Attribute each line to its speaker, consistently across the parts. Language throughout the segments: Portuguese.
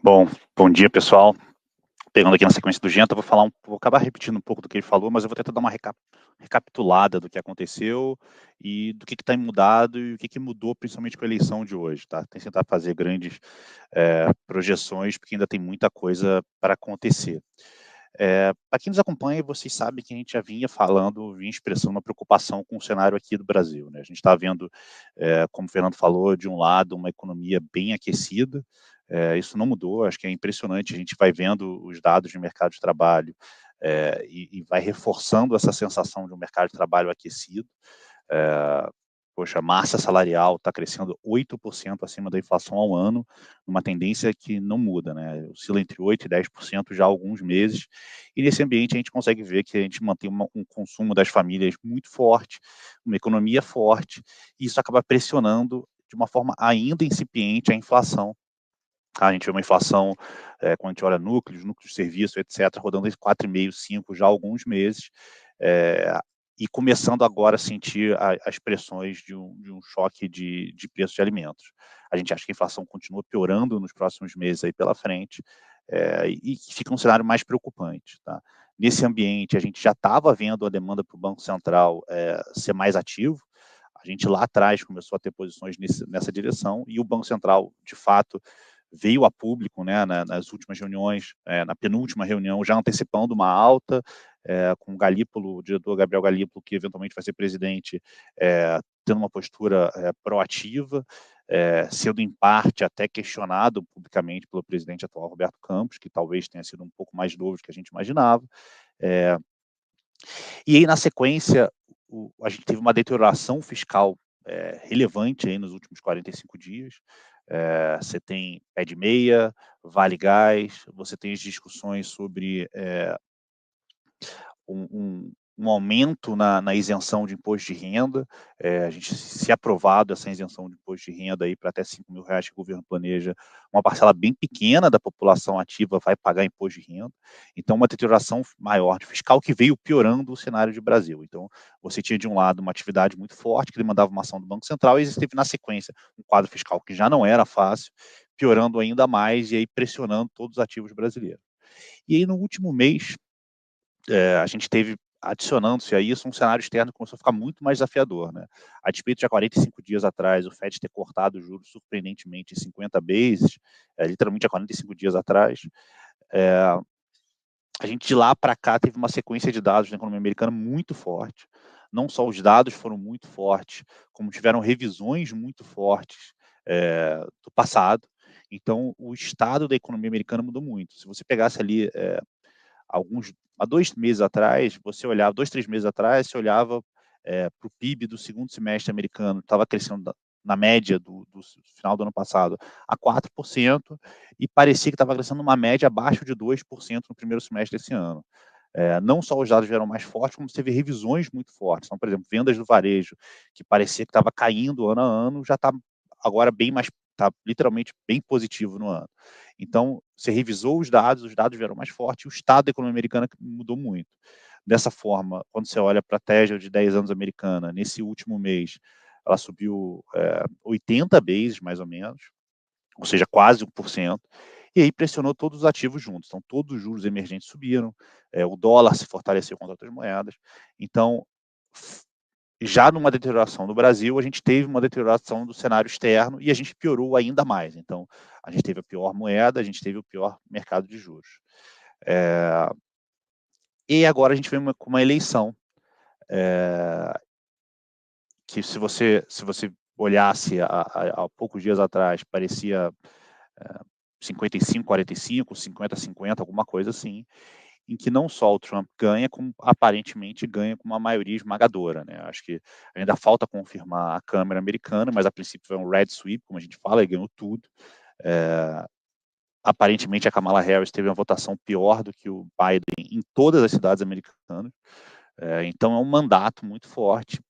Speaker 1: Bom, bom dia, pessoal. Pegando aqui na sequência do Genta, vou acabar repetindo um pouco do que ele falou, mas eu vou tentar dar uma recapitulada do que aconteceu e do que tem mudado e o que mudou, principalmente com a eleição de hoje, tá? Tem que tentar fazer grandes projeções, porque ainda tem muita coisa para acontecer. Para quem nos acompanha, vocês sabem que a gente já vinha expressando uma preocupação com o cenário aqui do Brasil, né? A gente está vendo, como o Fernando falou, de um lado, uma economia bem aquecida. Isso não mudou, acho que é impressionante, a gente vai vendo os dados de mercado de trabalho e vai reforçando essa sensação de um mercado de trabalho aquecido. Poxa, a massa salarial está crescendo 8% acima da inflação ao ano, uma tendência que não muda, né? Oscila entre 8% e 10% já há alguns meses, e nesse ambiente a gente consegue ver que a gente mantém um consumo das famílias muito forte, uma economia forte, e isso acaba pressionando de uma forma ainda incipiente a inflação. A gente vê uma inflação, quando a gente olha núcleos de serviço, etc., rodando entre 4,5%, 5% já há alguns meses, e começando agora a sentir as pressões de um choque de preço de alimentos. A gente acha que a inflação continua piorando nos próximos meses aí pela frente, e fica um cenário mais preocupante, tá? Nesse ambiente, a gente já estava vendo a demanda para o Banco Central ser mais ativo. A gente lá atrás começou a ter posições nessa direção, e o Banco Central, de fato, veio a público, né, nas últimas reuniões, na penúltima reunião, já antecipando uma alta, com o Galípolo, o diretor Gabriel Galípolo, que eventualmente vai ser presidente, tendo uma postura proativa, sendo em parte até questionado publicamente pelo presidente atual, Roberto Campos, que talvez tenha sido um pouco mais novo do que a gente imaginava. E aí, na sequência, a gente teve uma deterioração fiscal relevante aí nos últimos 45 dias. Você tem pé de meia, Vale Gás, você tem as discussões sobre um aumento na isenção de imposto de renda. A gente, se aprovado essa isenção de imposto de renda aí para até R$ 5.000 que o governo planeja, uma parcela bem pequena da população ativa vai pagar imposto de renda. Então, uma deterioração maior de fiscal que veio piorando o cenário de Brasil. Então, você tinha de um lado uma atividade muito forte que demandava uma ação do Banco Central, e esteve na sequência um quadro fiscal que já não era fácil, piorando ainda mais e aí pressionando todos os ativos brasileiros. E aí, no último mês, a gente teve, adicionando-se a isso, um cenário externo que começou a ficar muito mais desafiador, né? A despeito de há 45 dias atrás, o Fed ter cortado os juros surpreendentemente em 50 bases, literalmente há 45 dias atrás, a gente de lá para cá teve uma sequência de dados na economia americana muito forte. Não só os dados foram muito fortes, como tiveram revisões muito fortes do passado. Então, o estado da economia americana mudou muito. Se você pegasse ali há 2 meses atrás, você olhava, 2, 3 meses atrás, você olhava para o PIB do segundo semestre americano, estava crescendo na média do final do ano passado a 4%, e parecia que estava crescendo uma média abaixo de 2% no primeiro semestre desse ano. Não só os dados vieram mais fortes, como teve revisões muito fortes. Então, por exemplo, vendas do varejo, que parecia que estava caindo ano a ano, já está agora está literalmente bem positivo no ano. Então, você revisou os dados vieram mais fortes, e o estado da economia americana mudou muito. Dessa forma, quando você olha para a TEJA de 10 anos americana, nesse último mês, ela subiu 80 bases, mais ou menos, ou seja, quase 1%, e aí pressionou todos os ativos juntos. Então, todos os juros emergentes subiram, o dólar se fortaleceu contra outras moedas. Então, já numa deterioração do Brasil, a gente teve uma deterioração do cenário externo e a gente piorou ainda mais. Então, a gente teve a pior moeda, a gente teve o pior mercado de juros. E agora a gente vem com uma eleição que, se você olhasse há poucos dias atrás, parecia 55-45, 50-50, alguma coisa assim, em que não só o Trump ganha, como aparentemente ganha com uma maioria esmagadora, né? Acho que ainda falta confirmar a Câmara americana, mas a princípio foi um red sweep, como a gente fala, e ganhou tudo. Aparentemente a Kamala Harris teve uma votação pior do que o Biden em todas as cidades americanas. Então é um mandato muito forte,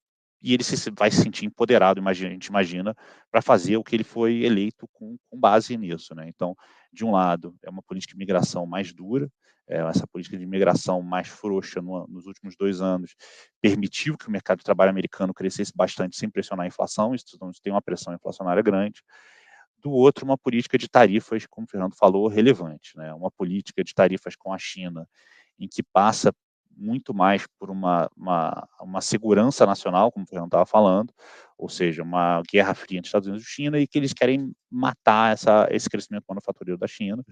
Speaker 1: e ele vai se sentir empoderado, a gente imagina, para fazer o que ele foi eleito com base nisso, né? Então, de um lado, é uma política de imigração mais dura, essa política de imigração mais frouxa nos últimos 2 anos permitiu que o mercado de trabalho americano crescesse bastante sem pressionar a inflação. Isso tem uma pressão inflacionária grande. do outro, uma política de tarifas, como o Fernando falou, relevante, né? Uma política de tarifas com a China, em que passa muito mais por uma segurança nacional, como o Fernando estava falando, ou seja, uma guerra fria entre Estados Unidos e China, e que eles querem matar esse crescimento manufatureiro da China,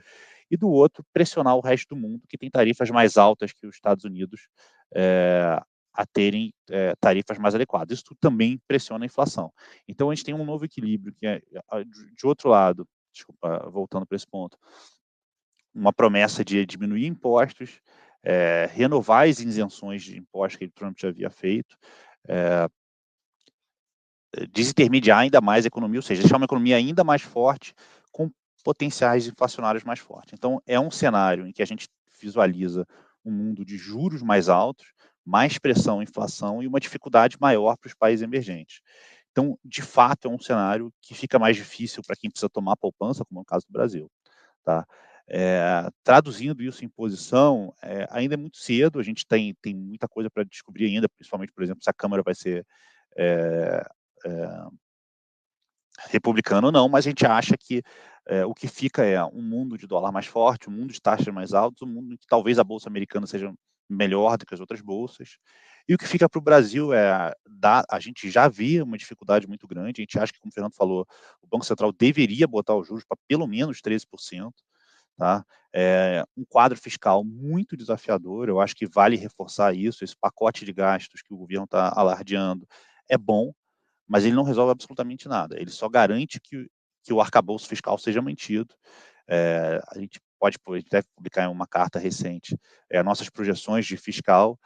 Speaker 1: e do outro, pressionar o resto do mundo, que tem tarifas mais altas que os Estados Unidos, a terem tarifas mais adequadas. Isso também pressiona a inflação. Então, a gente tem um novo equilíbrio, que é, de outro lado, desculpa, voltando para esse ponto, uma promessa de diminuir impostos, renovar as isenções de impostos que o Trump já havia feito, desintermediar ainda mais a economia, ou seja, deixar uma economia ainda mais forte, com potenciais inflacionários mais fortes. Então, é um cenário em que a gente visualiza um mundo de juros mais altos, mais pressão em inflação e uma dificuldade maior para os países emergentes. Então, de fato, é um cenário que fica mais difícil para quem precisa tomar poupança, como no caso do Brasil. Tá? Traduzindo isso em posição, ainda é muito cedo, a gente tem muita coisa para descobrir ainda, principalmente, por exemplo, se a Câmara vai ser é, é, republicano ou não, mas a gente acha que o que fica é um mundo de dólar mais forte, um mundo de taxas mais altas, um mundo em que talvez a bolsa americana seja melhor do que as outras bolsas. E o que fica para o Brasil a gente já via uma dificuldade muito grande, a gente acha que, como o Fernando falou, o Banco Central deveria botar os juros para pelo menos 13%, tá? Um quadro fiscal muito desafiador, eu acho que vale reforçar isso, esse pacote de gastos que o governo está alardeando é bom, mas ele não resolve absolutamente nada. Ele só garante que o arcabouço fiscal seja mantido. A gente deve publicar em uma carta recente nossas projeções de fiscal.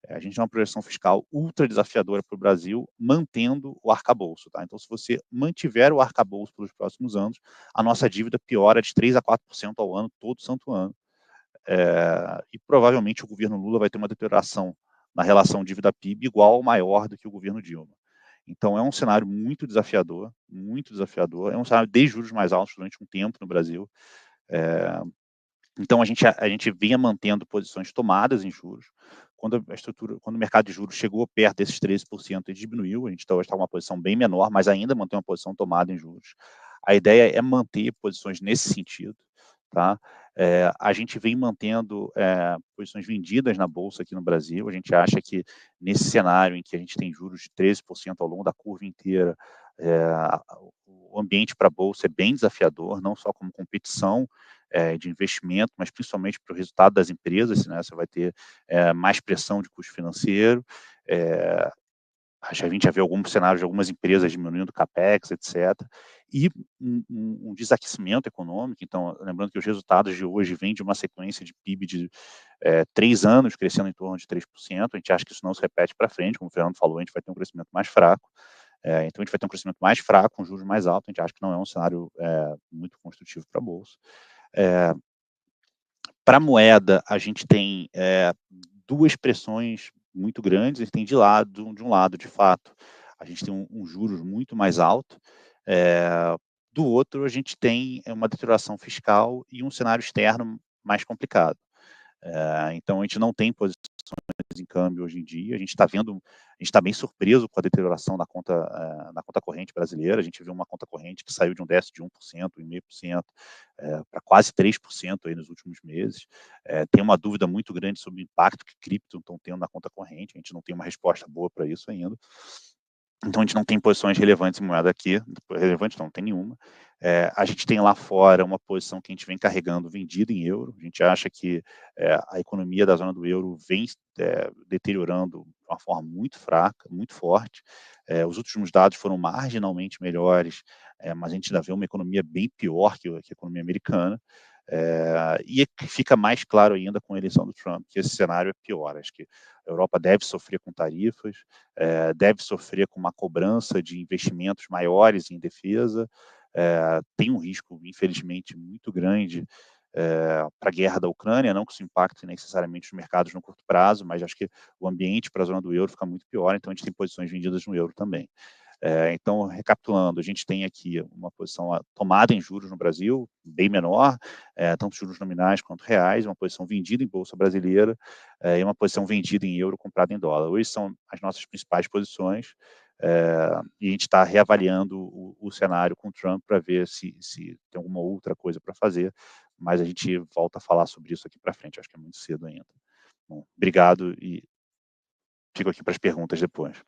Speaker 1: A gente tem uma projeção fiscal ultra desafiadora para o Brasil, mantendo o arcabouço. Tá? Então, se você mantiver o arcabouço pelos próximos anos, a nossa dívida piora de 3 a 4% ao ano, todo santo ano. E provavelmente o governo Lula vai ter uma deterioração na relação dívida-PIB igual ou maior do que o governo Dilma. Então, é um cenário muito desafiador, muito desafiador. É um cenário de juros mais altos durante um tempo no Brasil. Então, a gente vinha mantendo posições tomadas em juros. Quando o mercado de juros chegou perto desses 13%, ele diminuiu. A gente está com uma posição bem menor, mas ainda mantém uma posição tomada em juros. A ideia é manter posições nesse sentido. Tá? A gente vem mantendo posições vendidas na Bolsa aqui no Brasil. A gente acha que nesse cenário em que a gente tem juros de 13% ao longo da curva inteira, o ambiente para a Bolsa é bem desafiador, não só como competição de investimento, mas principalmente para o resultado das empresas, né? Você vai ter mais pressão de custo financeiro, a gente já vê alguns cenários de algumas empresas diminuindo o capex, etc. E um desaquecimento econômico. Então, lembrando que os resultados de hoje vêm de uma sequência de PIB de 3 anos crescendo em torno de 3%. A gente acha que isso não se repete para frente, como o Fernando falou, a gente vai ter um crescimento mais fraco. Então, a gente vai ter um crescimento mais fraco, com juros mais altos. A gente acha que não é um cenário muito construtivo para a Bolsa. Para a moeda, a gente tem duas pressões muito grandes. A gente tem de um lado, de fato, a gente tem um juros muito mais alto. Do outro, a gente tem uma deterioração fiscal e um cenário externo mais complicado. Então, a gente não tem posições em câmbio hoje em dia. A gente está bem surpreso com a deterioração na conta corrente brasileira. A gente viu uma conta corrente que saiu de um déficit de 1%, 1,5%, para quase 3% aí nos últimos meses. Tem uma dúvida muito grande sobre o impacto que cripto estão tendo na conta corrente. A gente não tem uma resposta boa para isso ainda. Então, a gente não tem posições relevantes em moeda aqui, relevante não tem nenhuma. A gente tem lá fora uma posição que a gente vem carregando vendida em euro. A gente acha que a economia da zona do euro vem deteriorando de uma forma muito fraca, muito forte. Os últimos dados foram marginalmente melhores, mas a gente ainda vê uma economia bem pior que a economia americana. E fica mais claro ainda com a eleição do Trump, que esse cenário é pior. Acho que a Europa deve sofrer com tarifas, deve sofrer com uma cobrança de investimentos maiores em defesa, tem um risco, infelizmente, muito grande para a guerra da Ucrânia, não que isso impacte necessariamente os mercados no curto prazo, mas acho que o ambiente para a zona do euro fica muito pior, então a gente tem posições vendidas no euro também. Então, recapitulando, a gente tem aqui uma posição tomada em juros no Brasil, bem menor, tanto juros nominais quanto reais, uma posição vendida em Bolsa Brasileira e uma posição vendida em euro comprada em dólar. Hoje são as nossas principais posições. e a gente está reavaliando o cenário com o Trump para ver se tem alguma outra coisa para fazer, mas a gente volta a falar sobre isso aqui para frente, acho que é muito cedo ainda. Bom, obrigado e fico aqui para as perguntas depois.